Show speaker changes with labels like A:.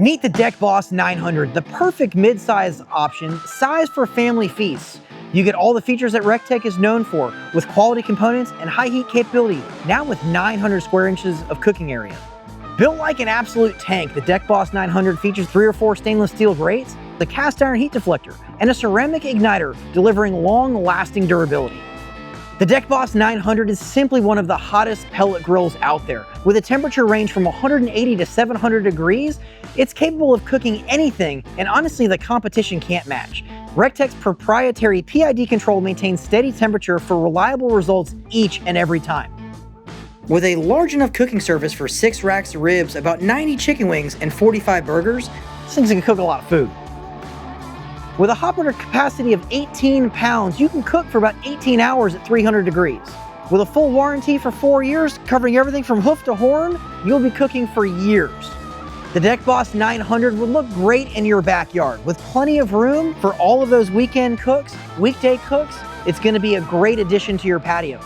A: Meet the Deck Boss 900, the perfect mid-size option, sized for family feasts. You get all the features that Recteq is known for, with quality components and high heat capability, now with 900 square inches of cooking area. Built like an absolute tank, the Deck Boss 900 features 3 or 4 stainless steel grates, a cast iron heat deflector, and a ceramic igniter, delivering long-lasting durability. The Deck Boss 900 is simply one of the hottest pellet grills out there. With a temperature range from 180 to 700 degrees, it's capable of cooking anything, and honestly, the competition can't match. Recteq's proprietary PID control maintains steady temperature for reliable results each and every time. With a large enough cooking surface for 6 racks of ribs, about 90 chicken wings, and 45 burgers, this thing's gonna cook a lot of food. With a hot burner capacity of 18 pounds, you can cook for about 18 hours at 300 degrees. With a full warranty for 4 years, covering everything from hoof to horn, you'll be cooking for years. The Deck Boss 900 would look great in your backyard. With plenty of room for all of those weekend cooks, weekday cooks, it's gonna be a great addition to your patio.